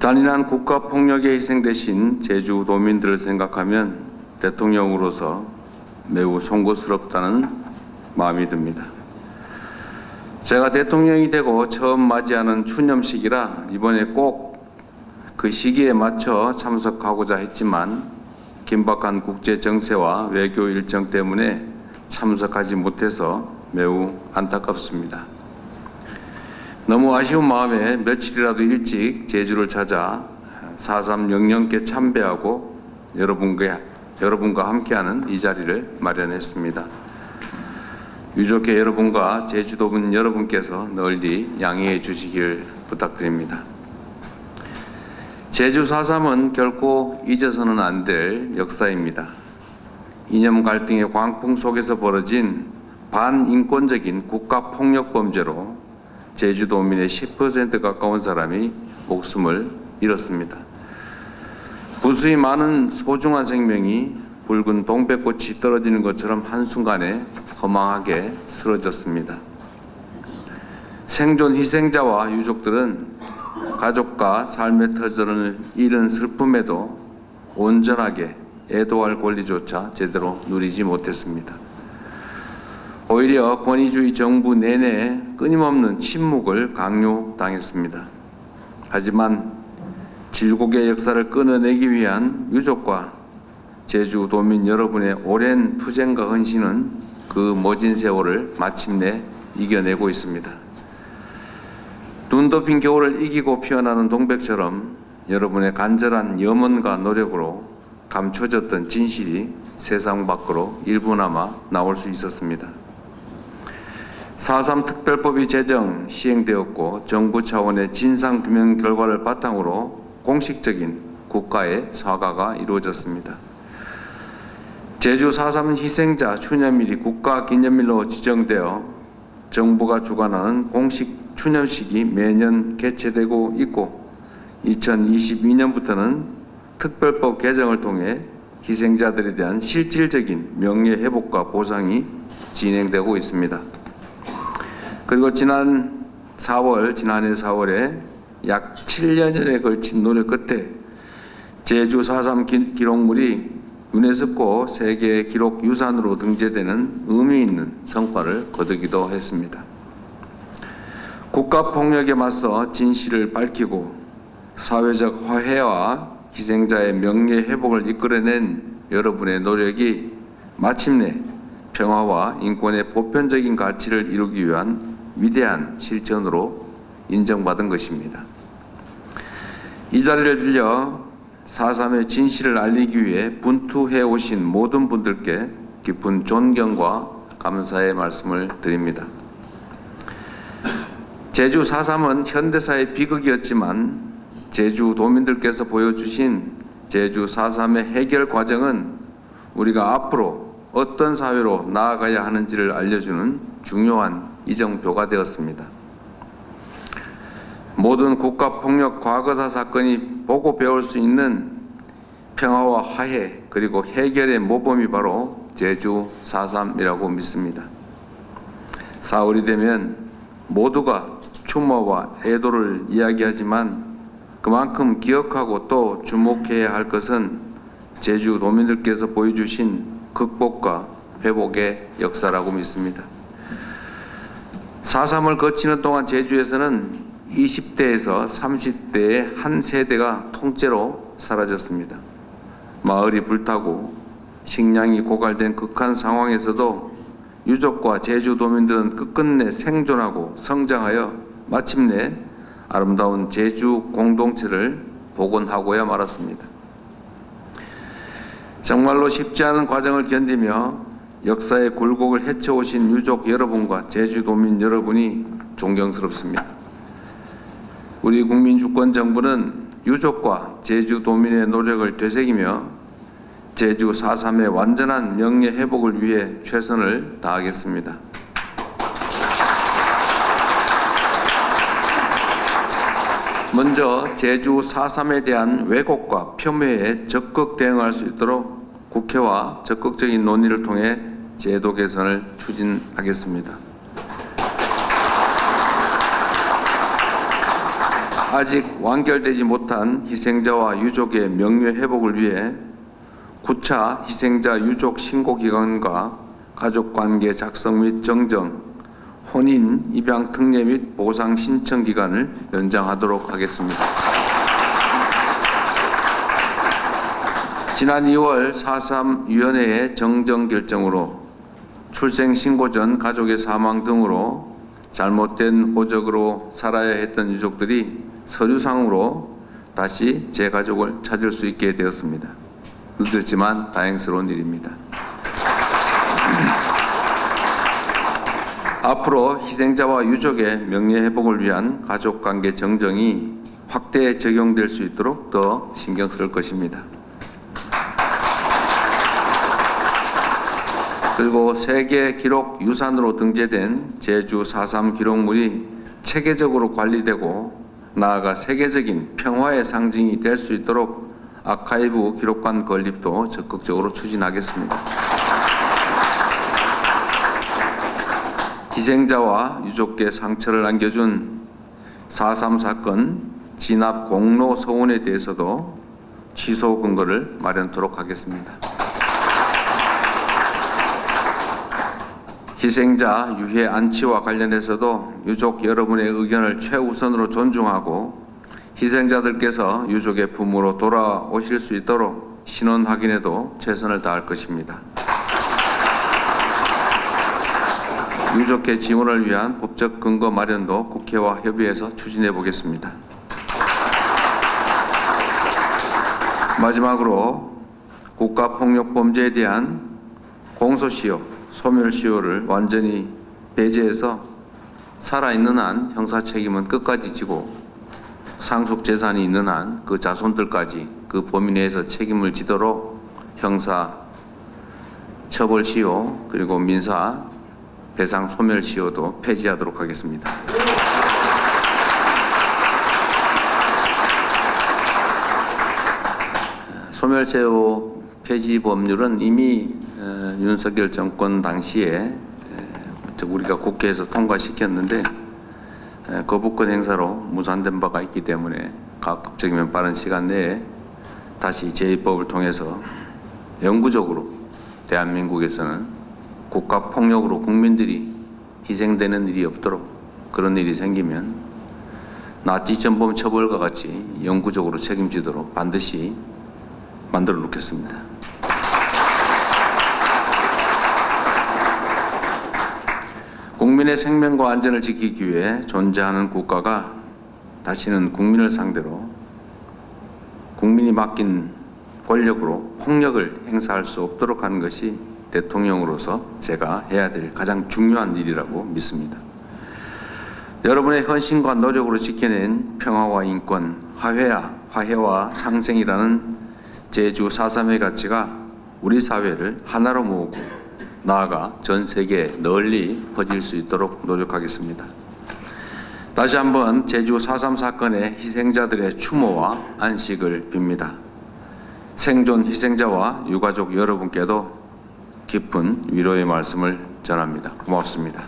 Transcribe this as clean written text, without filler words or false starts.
잔인한 국가폭력에 희생되신 제주도민들을 생각하면 대통령으로서 매우 송구스럽다는 마음이 듭니다. 제가 대통령이 되고 처음 맞이하는 추념식이라 이번에 꼭 그 시기에 맞춰 참석하고자 했지만 긴박한 국제 정세와 외교 일정 때문에 참석하지 못해서 매우 안타깝습니다. 너무 아쉬운 마음에 며칠이라도 일찍 제주를 찾아 4.3 영령께 참배하고 여러분과 함께하는 이 자리를 마련했습니다. 유족회 여러분과 제주도민 여러분께서 널리 양해해 주시길 부탁드립니다. 제주 4.3은 결코 잊어서는 안 될 역사입니다. 이념 갈등의 광풍 속에서 벌어진 반인권적인 국가폭력 범죄로 제주도민의 10% 가까운 사람이 목숨을 잃었습니다. 무수히 많은 소중한 생명이 붉은 동백꽃이 떨어지는 것처럼 한순간에 허망하게 쓰러졌습니다. 생존 희생자와 유족들은 가족과 삶의 터전을 잃은 슬픔에도 온전하게 애도할 권리조차 제대로 누리지 못했습니다. 오히려 권위주의 정부 내내 끊임없는 침묵을 강요당했습니다. 하지만 질곡의 역사를 끊어내기 위한 유족과 제주도민 여러분의 오랜 투쟁과 헌신은 그 모진 세월을 마침내 이겨내고 있습니다. 눈 덮인 겨울을 이기고 피어나는 동백처럼 여러분의 간절한 염원과 노력으로 감춰졌던 진실이 세상 밖으로 일부나마 나올 수 있었습니다. 4.3 특별법이 제정, 시행되었고 정부 차원의 진상규명 결과를 바탕으로 공식적인 국가의 사과가 이루어졌습니다. 제주 4.3 희생자 추념일이 국가기념일로 지정되어 정부가 주관하는 공식 추념식이 매년 개최되고 있고 2022년부터는 특별법 개정을 통해 희생자들에 대한 실질적인 명예회복과 보상이 진행되고 있습니다. 그리고 지난해 4월에 약 7년여에 걸친 노력 끝에 제주 4.3 기록물이 유네스코 세계 기록 유산으로 등재되는 의미 있는 성과를 거두기도 했습니다. 국가폭력에 맞서 진실을 밝히고 사회적 화해와 희생자의 명예회복을 이끌어낸 여러분의 노력이 마침내 평화와 인권의 보편적인 가치를 이루기 위한 위대한 실천으로 인정받은 것입니다. 이 자리를 빌려 4.3의 진실을 알리기 위해 분투해 오신 모든 분들께 깊은 존경과 감사의 말씀을 드립니다. 제주 4.3은 현대사의 비극이었지만 제주도민들께서 보여주신 제주 4.3의 해결 과정은 우리가 앞으로 어떤 사회로 나아가야 하는지를 알려주는 중요한 이정표가 되었습니다. 모든 국가폭력 과거사 사건이 보고 배울 수 있는 평화와 화해 그리고 해결의 모범이 바로 제주 4.3이라고 믿습니다. 사흘이 되면 모두가 추모와 애도를 이야기하지만 그만큼 기억하고 또 주목해야 할 것은 제주도민들께서 보여주신 극복과 회복의 역사라고 믿습니다. 4.3을 거치는 동안 제주에서는 20대에서 30대의 한 세대가 통째로 사라졌습니다. 마을이 불타고 식량이 고갈된 극한 상황에서도 유족과 제주도민들은 끝끝내 생존하고 성장하여 마침내 아름다운 제주 공동체를 복원하고야 말았습니다. 정말로 쉽지 않은 과정을 견디며 역사의 굴곡을 헤쳐오신 유족 여러분과 제주도민 여러분이 존경스럽습니다. 우리 국민주권정부는 유족과 제주도민의 노력을 되새기며 제주 4.3의 완전한 명예회복을 위해 최선을 다하겠습니다. 먼저 제주 4.3에 대한 왜곡과 폄훼에 적극 대응할 수 있도록 국회와 적극적인 논의를 통해 제도 개선을 추진하겠습니다. 아직 완결되지 못한 희생자와 유족의 명예 회복을 위해 9차 희생자 유족 신고기간과 가족관계 작성 및 정정, 혼인, 입양 특례 및 보상 신청 기간을 연장하도록 하겠습니다. 지난 2월 4.3위원회의 정정 결정으로 출생 신고 전 가족의 사망 등으로 잘못된 호적으로 살아야 했던 유족들이 서류상으로 다시 제 가족을 찾을 수 있게 되었습니다. 늦었지만 다행스러운 일입니다. 앞으로 희생자와 유족의 명예회복을 위한 가족관계 정정이 확대 적용될 수 있도록 더 신경 쓸 것입니다. 그리고 세계 기록 유산으로 등재된 제주 4.3 기록물이 체계적으로 관리되고 나아가 세계적인 평화의 상징이 될 수 있도록 아카이브 기록관 건립도 적극적으로 추진하겠습니다. 희생자와 유족께 상처를 안겨준 4.3 사건 진압 공로 서원에 대해서도 취소 근거를 마련토록 하겠습니다. 희생자 유해 안치와 관련해서도 유족 여러분의 의견을 최우선으로 존중하고 희생자들께서 유족의 품으로 돌아오실 수 있도록 신원 확인에도 최선을 다할 것입니다. 유족회 지원을 위한 법적 근거 마련도 국회와 협의해서 추진해 보겠습니다. 마지막으로 국가폭력범죄에 대한 공소시효, 소멸시효를 완전히 배제해서 살아있는 한 형사책임은 끝까지 지고 상속재산이 있는 한 그 자손들까지 그 범위 내에서 책임을 지도록 형사 처벌시효 그리고 민사 배상 소멸시효도 폐지하도록 하겠습니다. 소멸시효 폐지 법률은 이미 윤석열 정권 당시에 우리가 국회에서 통과시켰는데 거부권 행사로 무산된 바가 있기 때문에 가급적이면 빠른 시간 내에 다시 제2법을 통해서 영구적으로 대한민국에서는 국가폭력으로 국민들이 희생되는 일이 없도록 그런 일이 생기면 나치 전범 처벌과 같이 영구적으로 책임지도록 반드시 만들어 놓겠습니다. 국민의 생명과 안전을 지키기 위해 존재하는 국가가 다시는 국민을 상대로 국민이 맡긴 권력으로 폭력을 행사할 수 없도록 하는 것이 대통령으로서 제가 해야 될 가장 중요한 일이라고 믿습니다. 여러분의 헌신과 노력으로 지켜낸 평화와 인권, 화해와 상생이라는 제주 4.3의 가치가 우리 사회를 하나로 모으고 나아가 전 세계에 널리 퍼질 수 있도록 노력하겠습니다. 다시 한번 제주 4.3 사건의 희생자들의 추모와 안식을 빕니다. 생존 희생자와 유가족 여러분께도 깊은 위로의 말씀을 전합니다. 고맙습니다.